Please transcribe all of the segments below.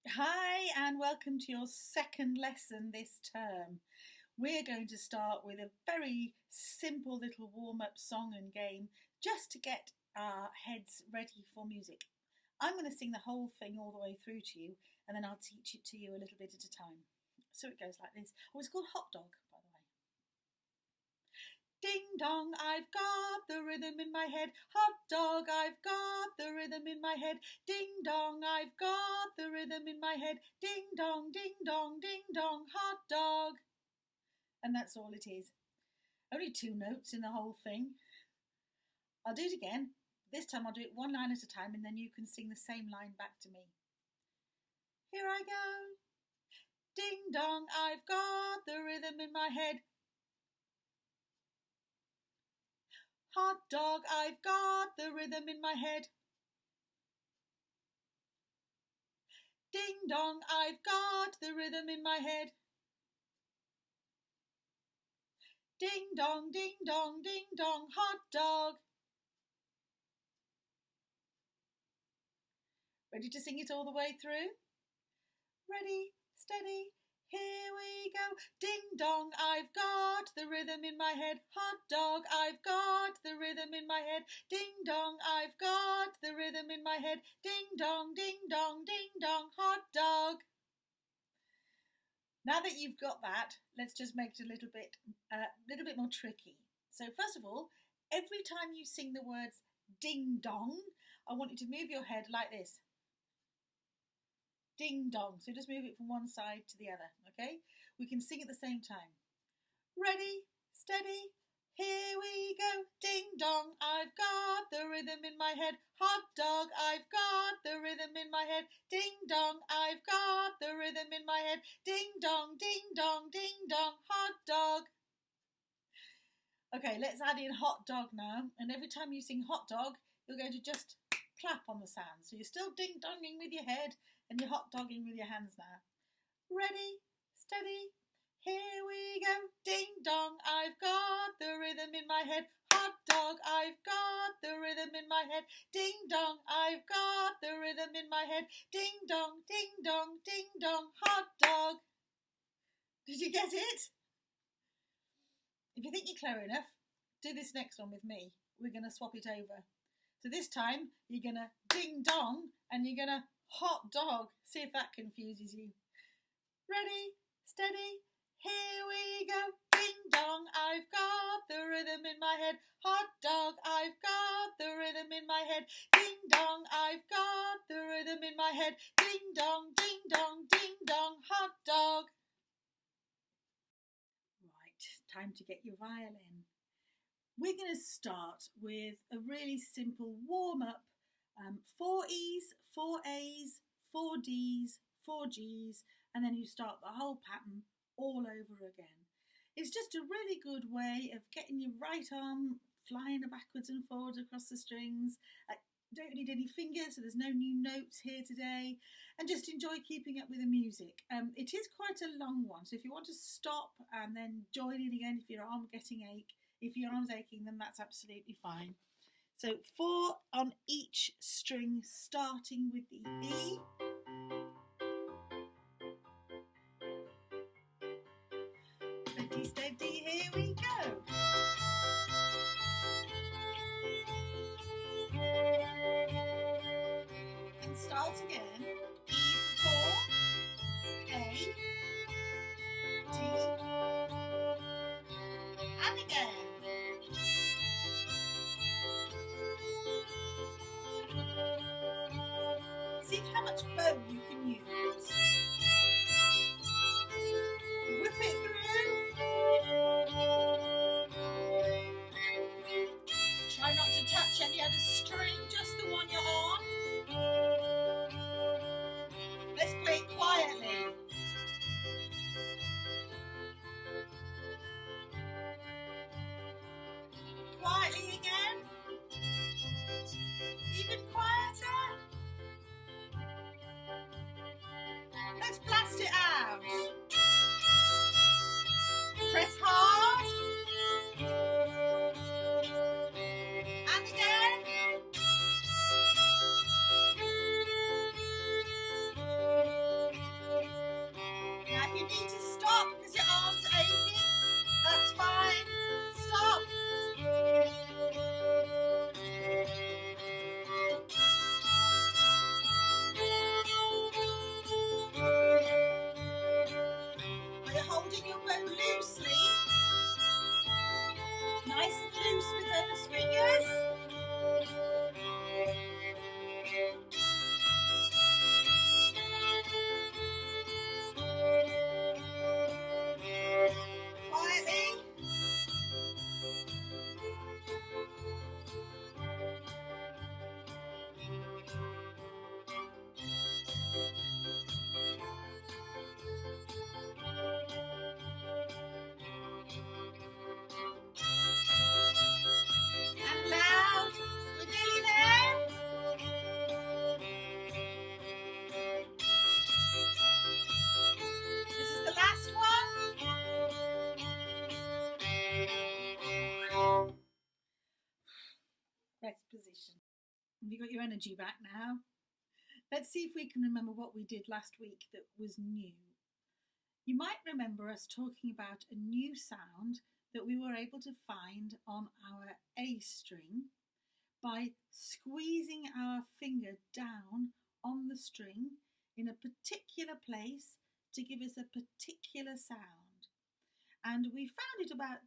Hi, and welcome to your second lesson this term. We're going to start with a very simple little warm-up song and game just to get our heads ready for music. I'm going to sing the whole thing all the way through to you, and then I'll teach it to you a little bit at a time. So it goes like this. Oh, it's called Hot Dog, by the way. Ding dong, I've got the rhythm in my head. Hot dog, I've got the rhythm in my head. Ding dong, I've got the rhythm in my head. Ding dong, ding dong, ding dong, hot dog. And that's all it is. Only 2 notes in the whole thing. I'll do it again. This time I'll do it one line at a time, and then you can sing the same line back to me. Here I go. Ding dong, I've got the rhythm in my head. Hot dog, I've got the rhythm in my head. Ding dong, I've got the rhythm in my head. Ding dong, ding dong, ding dong, hot dog. Ready to sing it all the way through? Ready, steady, here we go. Ding dong, I've got the rhythm in my head. Hot dog, I've got the rhythm in my head. Ding dong, I've got the rhythm in my head. Ding dong, ding dong, ding dong, hot dog. Now that you've got that, let's just make it a little bit more tricky. So first of all, every time you sing the words ding dong, I want you to move your head like this. Ding dong. So just move it from one side to the other, okay? We can sing at the same time. Ready, steady, here we go. Ding dong, I've got the rhythm in my head. Hot dog, I've got the rhythm in my head. Ding dong, I've got the rhythm in my head. Ding dong, ding dong, ding dong, hot dog. Okay, let's add in hot dog now. And every time you sing hot dog, you're going to just clap on the sound. So you're still ding-donging with your head and you're hot dogging with your hands now. Ready, steady, here we go. Ding dong, I've got the rhythm in my head. Hot dog, I've got the rhythm in my head. Ding dong, I've got the rhythm in my head. Ding dong, ding dong, ding dong, hot dog. Did you get it? If you think you're clever enough, do this next one with me. We're going to swap it over. So this time, you're going to ding dong and you're going to hot dog. See if that confuses you. Ready, steady, here we go. Ding dong, I've got the rhythm in my head. Hot dog, I've got the rhythm in my head. Ding dong, I've got the rhythm in my head. Ding dong, ding dong, ding dong, hot dog. Right, time to get your violin. We're going to start with a really simple warm-up. 4 E's, 4 A's, 4 D's, 4 G's, and then you start the whole pattern all over again. It's just a really good way of getting your right arm flying backwards and forwards across the strings. Don't need any fingers, so there's no new notes here today, and just enjoy keeping up with the music. It is quite a long one, so if you want to stop and then join in again if your arm's aching, then that's absolutely fine. So 4 on each string, starting with the E. Ready, steady, here we go. And start again. E for 4, A, D, and again. See how much bow you can use. Whip it through. Try not to touch any other string, just the one you're on. Let's play it quietly. Quietly again. Even quieter. Let's blast it out. Press hard. And again. your energy back now. Let's see if we can remember what we did last week that was new. You might remember us talking about a new sound that we were able to find on our A string by squeezing our finger down on the string in a particular place to give us a particular sound. And we found it about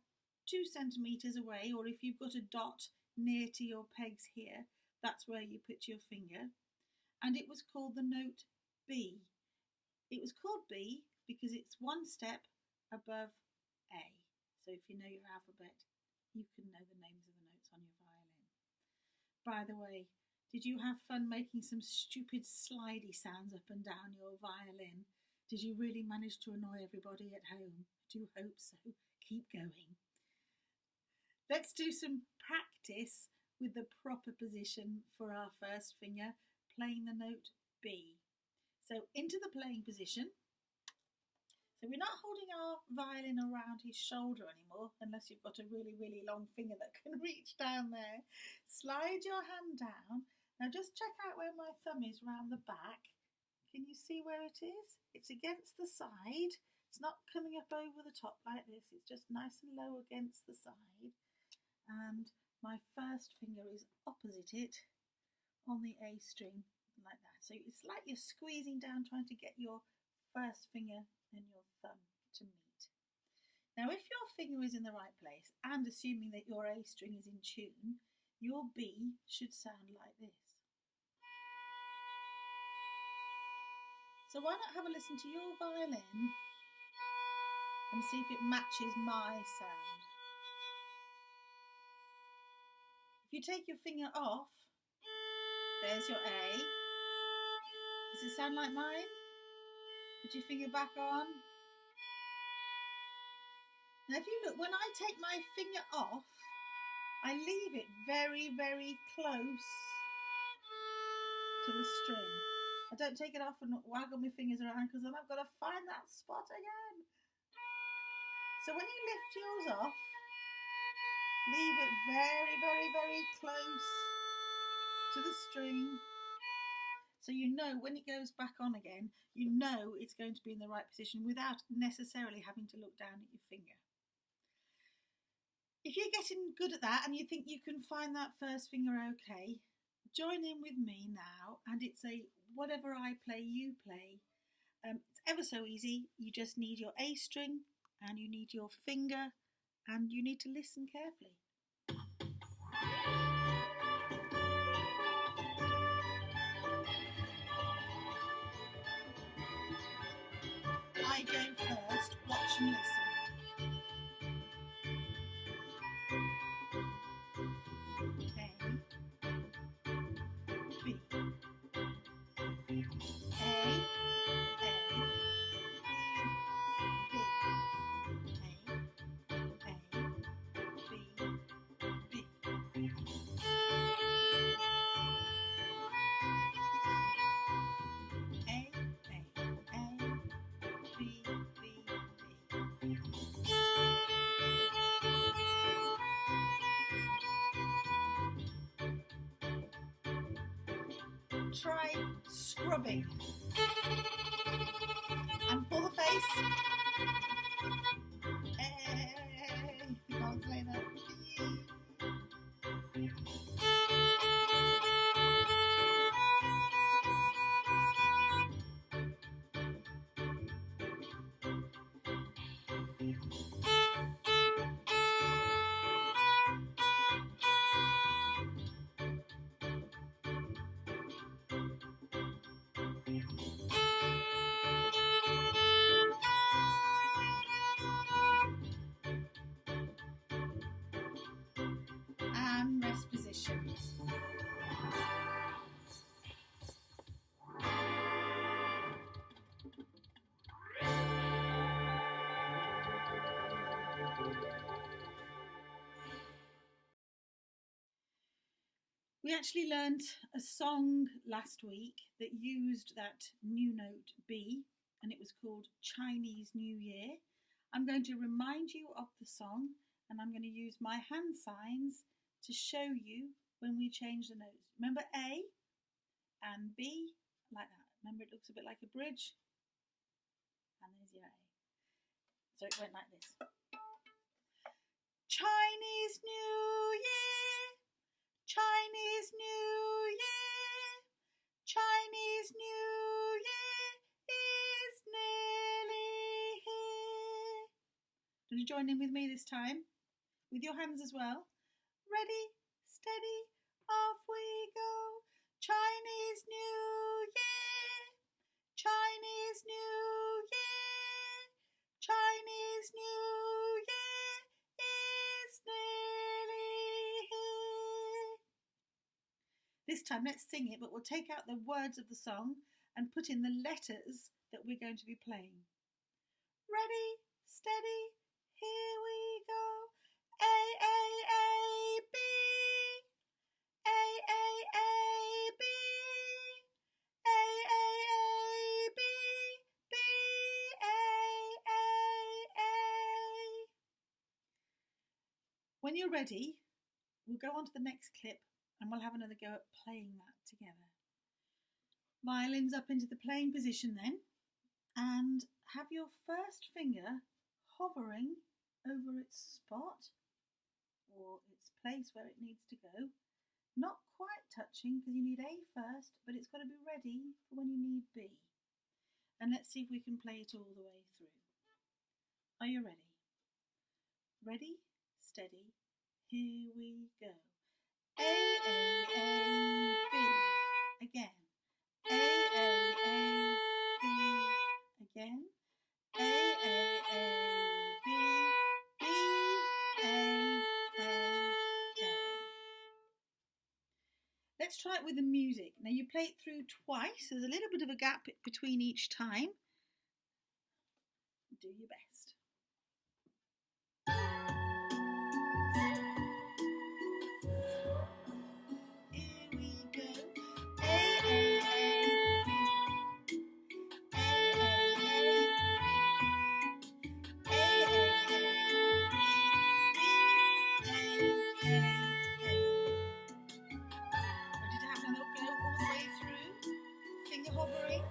2 centimetres away, or if you've got a dot near to your pegs here, that's where you put your finger. And it was called the note B. It was called B because it's one step above A. So if you know your alphabet, you can know the names of the notes on your violin. By the way, did you have fun making some stupid slidey sounds up and down your violin? Did you really manage to annoy everybody at home? I do hope so. Keep going. Let's do some practice with the proper position for our first finger, playing the note B. So into the playing position. So we're not holding our violin around his shoulder anymore, unless you've got a really, really long finger that can reach down there. Slide your hand down. Now just check out where my thumb is round the back. Can you see where it is? It's against the side. It's not coming up over the top like this. It's just nice and low against the side. And my first finger is opposite it on the A string, like that. So it's like you're squeezing down, trying to get your first finger and your thumb to meet. Now if your finger is in the right place, and assuming that your A string is in tune, your B should sound like this. So why not have a listen to your violin and see if it matches my sound. If you take your finger off, there's your A. Does it sound like mine? Put your finger back on. Now if you look, when I take my finger off, I leave it very, very close to the string. I don't take it off and waggle my fingers around because then I've got to find that spot again. So when you lift yours off, leave it very, very, very close to the string. So you know when it goes back on again, you know it's going to be in the right position without necessarily having to look down at your finger. If you're getting good at that and you think you can find that first finger okay, join in with me now, and it's a whatever I play, you play. It's ever so easy. You just need your A string and you need your finger and you need to listen carefully. I go first, watch and listen. Try scrubbing and pull the face. You can't say that. And rest position. We actually learnt a song last week that used that new note B, and it was called Chinese New Year. I'm going to remind you of the song, and I'm going to use my hand signs to show you when we change the notes. Remember A? and B, like that. Remember, it looks a bit like a bridge. And there's your A. So it went like this. Chinese New Year, Chinese New Year, Chinese New Year is nearly here. Don't you join in with me this time? With your hands as well. Ready, steady, off we go. Chinese New Year, Chinese New Year, Chinese New Year is nearly here. This time let's sing it, but we'll take out the words of the song and put in the letters that we're going to be playing. Ready, steady, here we go. A, B, A, B, A, B, B, A. When you're ready, we'll go on to the next clip and we'll have another go at playing that together. Violins up into the playing position then, and have your first finger hovering over its spot or its place where it needs to go. Not quite touching because you need A first, but it's got to be ready for when you need B. And let's see if we can play it all the way through. Are you ready? Ready, steady, here we go. A, B. Again. A, B. Again. A, B. B, A. Let's try it with the music. Now you play it through twice. There's a little bit of a gap between each time. Do your best. Here we go. Hovering.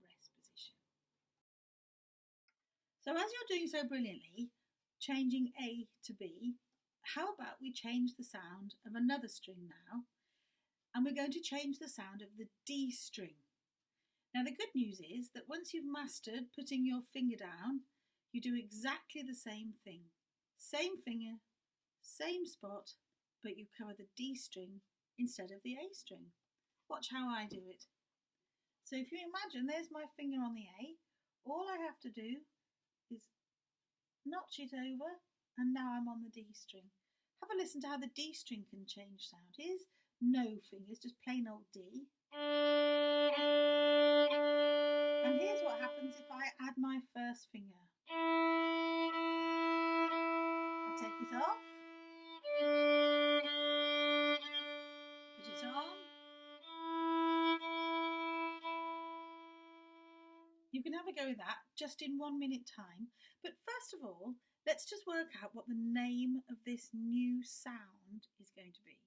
Rest position. So as you're doing so brilliantly, changing A to B, how about we change the sound of another string now? And we're going to change the sound of the D string. Now the good news is that once you've mastered putting your finger down, you do exactly the same thing. Same finger, same spot, but you cover the D string instead of the A string. Watch how I do it. So if you imagine there's my finger on the A, all I have to do is notch it over and now I'm on the D string. Have a listen to how the D string can change sound. Here's no fingers, just plain old D. And here's what happens if I add my first finger. I take it off, put it on. You can have a go with that just in 1 minute time. But first of all, let's just work out what the name of this new sound is going to be.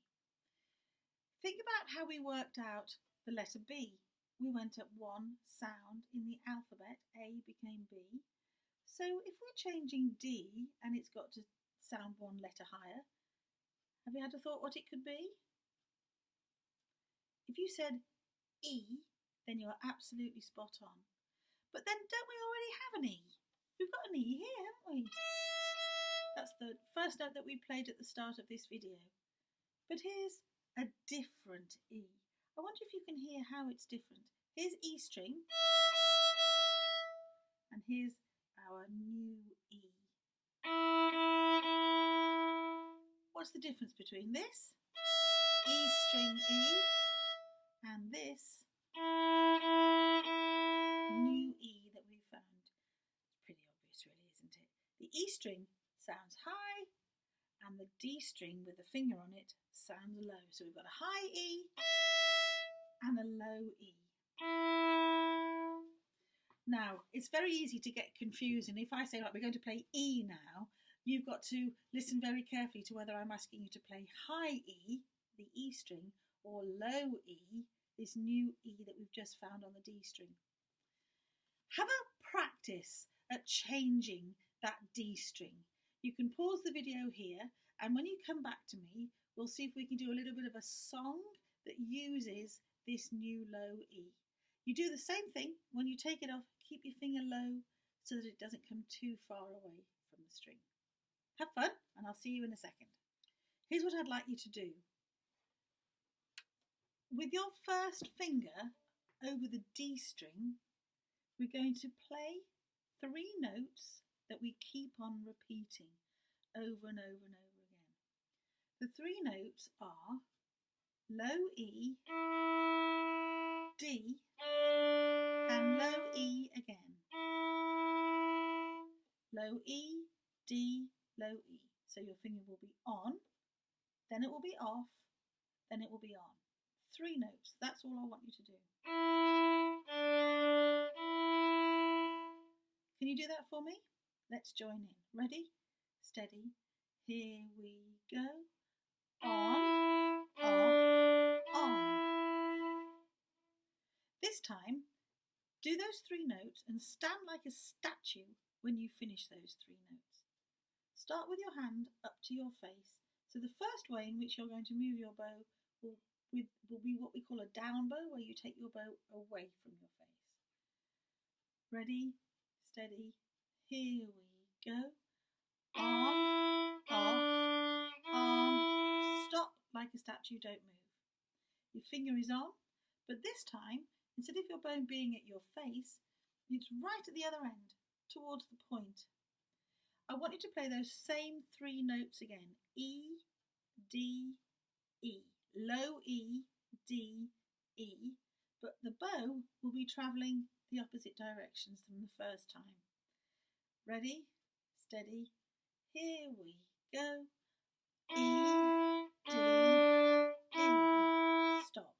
Think about how we worked out the letter B. We went up one sound in the alphabet, A became B. So if we're changing D and it's got to sound one letter higher, have you had a thought what it could be? If you said E, then you're absolutely spot on. But then don't we already have an E? We've got an E here, haven't we? That's the first note that we played at the start of this video. But here's a different E. I wonder if you can hear how it's different. Here's E string, and here's our new E. What's the difference between this, E string E, and this new E that we found? It's pretty obvious really, isn't it? The E string sounds high, and and the D string with the finger on it sounds low. So we've got a high E and a low E. Now, it's very easy to get confused, and if I say, right, we're going to play E now, you've got to listen very carefully to whether I'm asking you to play high E, the E string, or low E, this new E that we've just found on the D string. Have a practice at changing that D string. You can pause the video here, and when you come back to me, we'll see if we can do a little bit of a song that uses this new low E. You do the same thing. When you take it off, keep your finger low so that it doesn't come too far away from the string. Have fun, and I'll see you in a second. Here's what I'd like you to do. With your first finger over the D string, we're going to play 3 notes that we keep on repeating over and over and over again. The 3 notes are low E, D, and low E again. Low E, D, low E. So your finger will be on, then it will be off, then it will be on. 3 notes, that's all I want you to do. Can you do that for me? Let's join in. Ready? Steady. Here we go. On, off, on. This time, do those 3 notes and stand like a statue when you finish those 3 notes. Start with your hand up to your face. So the first way in which you're going to move your bow will be what we call a down bow, where you take your bow away from your face. Ready? Steady. Here we go. On, off, on. Stop like a statue, don't move. Your finger is on, but this time, instead of your bow being at your face, it's right at the other end, towards the point. I want you to play those same 3 notes again. E, D, E. Low E, D, E. But the bow will be travelling the opposite directions from the first time. Ready? Steady. Here we go. E, D, E. Stop.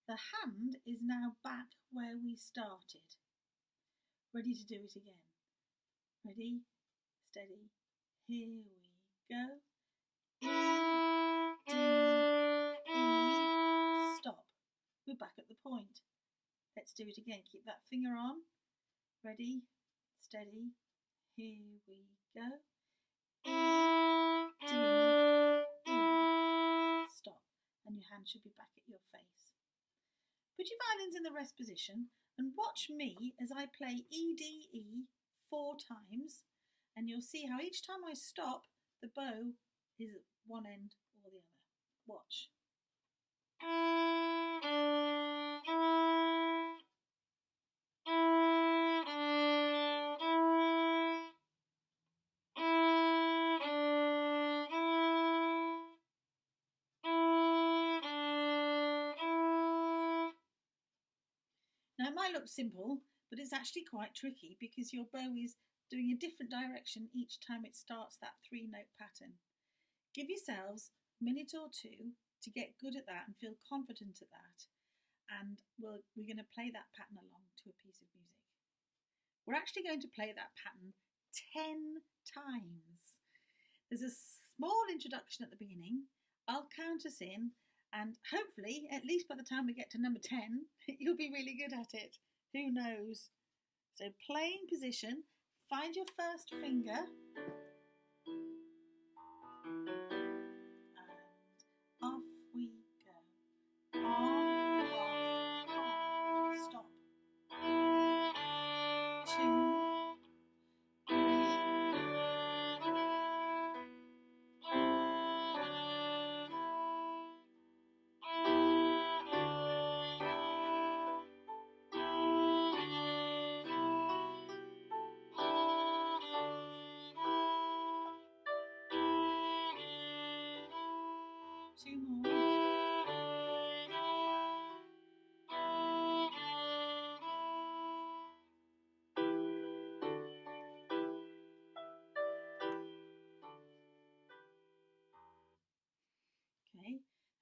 The hand is now back where we started. Ready to do it again. Ready? Steady. Here we go. E, D, E. Stop. We're back at the point. Let's do it again. Keep that finger on. Ready? Steady. Here we go. E, D, E. Stop. And your hand should be back at your face. Put your violins in the rest position and watch me as I play E, D, E 4 times, and you'll see how each time I stop, the bow is at one end or the other. Watch. Now it might look simple, but it's actually quite tricky because your bow is doing a different direction each time it starts that 3-note pattern. Give yourselves a minute or 2 to get good at that and feel confident at that, and we're going to play that pattern along to a piece of music. We're actually going to play that pattern 10 times. There's a small introduction at the beginning. I'll count us in, and hopefully, at least by the time we get to number 10, you'll be really good at it. Who knows? So playing position, find your first finger, and off we go. On, off, on. Stop. 2, 3, 2 more.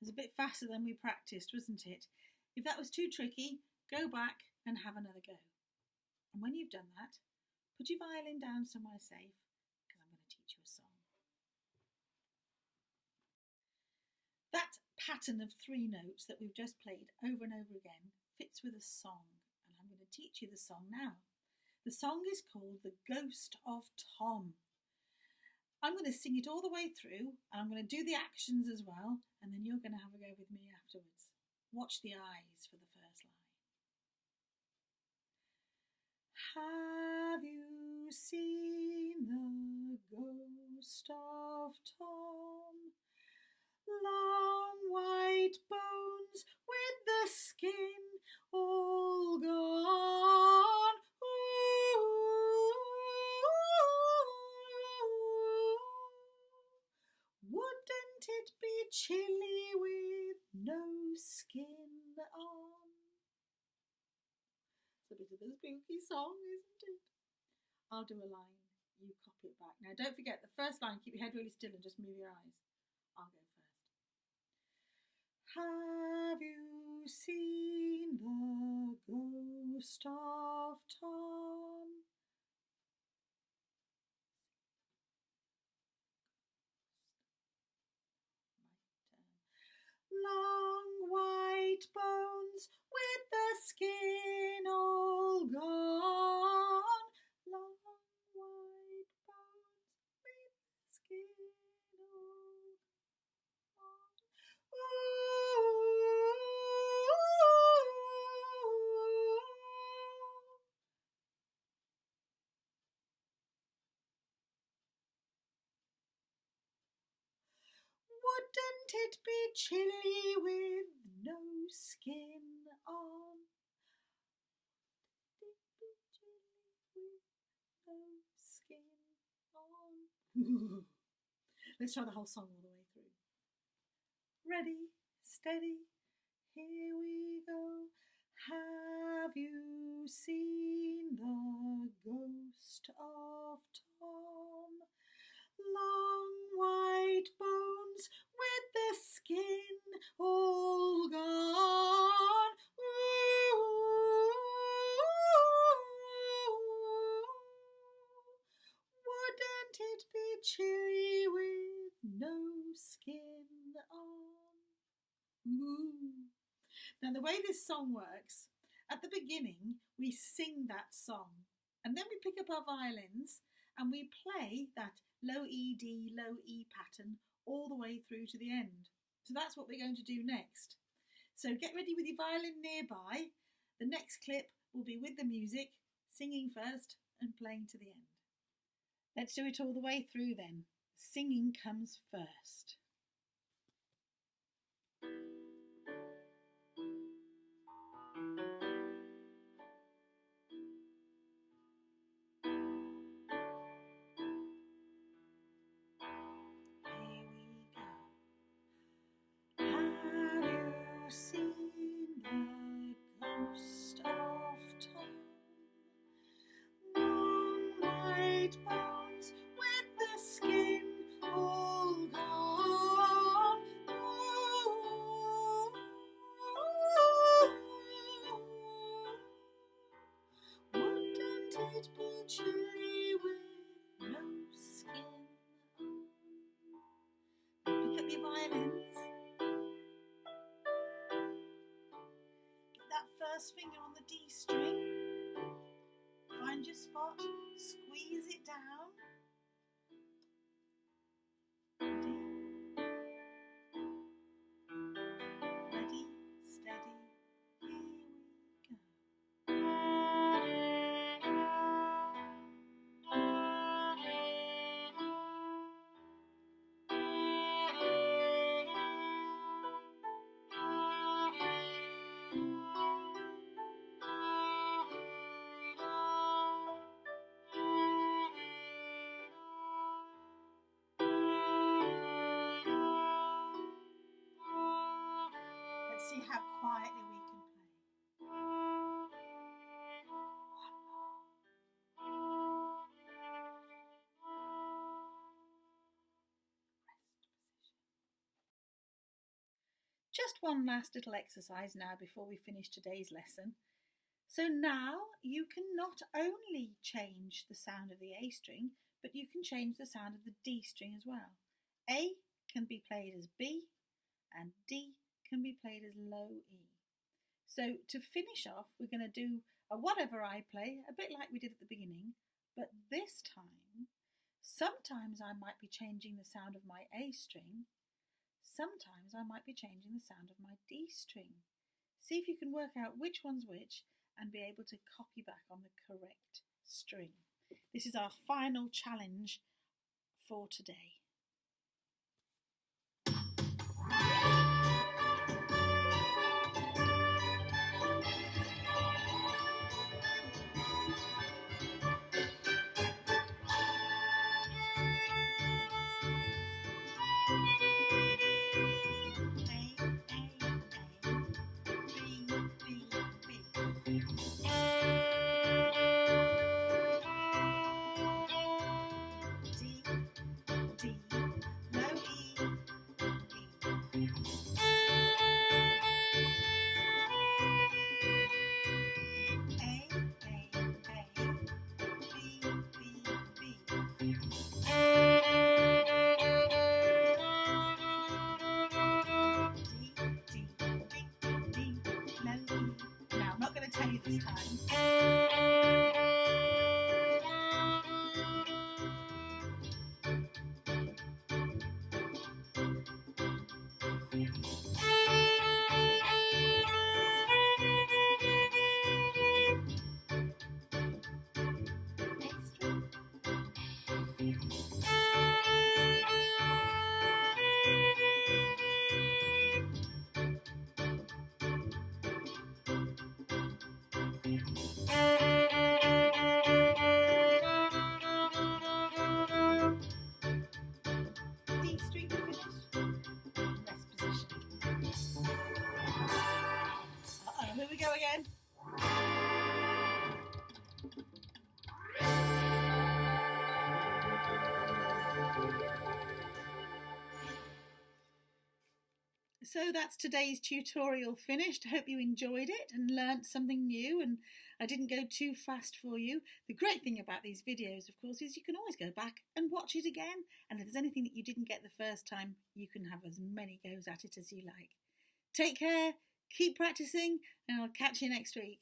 It was a bit faster than we practiced, wasn't it? If that was too tricky, go back and have another go. And when you've done that, put your violin down somewhere safe because I'm going to teach you a song. That pattern of 3 notes that we've just played over and over again fits with a song, and I'm going to teach you the song now. The song is called The Ghost of Tom. I'm going to sing it all the way through, and I'm going to do the actions as well, and then you're going to have a go with me afterwards. Watch the eyes for the first line. Have you seen the ghost of Tom? Long white bones with the skin all gone. Wouldn't it be chilly with no skin on? It's a bit of a spooky song, isn't it? I'll do a line, you copy it back. Now don't forget the first line, keep your head really still and just move your eyes. I'll go first. Have you seen the ghost of Tom? Long white bones with the skin all gone. Long white bones with the skin all gone. Wouldn't it be chilly with no skin on? Wouldn't it be chilly with no skin on? Let's try the whole song all the way through. Ready, steady, here we go. Have you seen the ghost of Tom? Long white bones with the skin all gone. Wouldn't it be chilly with no skin on? Now the way this song works, at the beginning we sing that song and then we pick up our violins and we play that low E, D, low E pattern all the way through to the end. So that's what we're going to do next. So get ready with your violin nearby. The next clip will be with the music, singing first and playing to the end. Let's do it all the way through then. Singing comes first. Bones with the skin all gone. Wouldn't it be chilly with no skin on? Pick up your violins. Get that first finger on the D string. Find your spot, squeeze it down. Ready, steady, here we go. Let's see how quietly we can play. One more. Rest position. Just one last little exercise now before we finish today's lesson. So now you can not only change the sound of the A string, but you can change the sound of the D string as well. A can be played as B and D can be played as low E. So to finish off, we're going to do a whatever I play, a bit like we did at the beginning, but this time, sometimes I might be changing the sound of my A string, sometimes I might be changing the sound of my D string. See if you can work out which one's which and be able to copy back on the correct string. This is our final challenge for today. Now, I'm not going to tell you this time. D string finish. Rest position. Here we go again. So that's today's tutorial finished. I hope you enjoyed it and learnt something new, and I didn't go too fast for you. The great thing about these videos, of course, is you can always go back and watch it again, and if there's anything that you didn't get the first time, you can have as many goes at it as you like. Take care, keep practicing, and I'll catch you next week.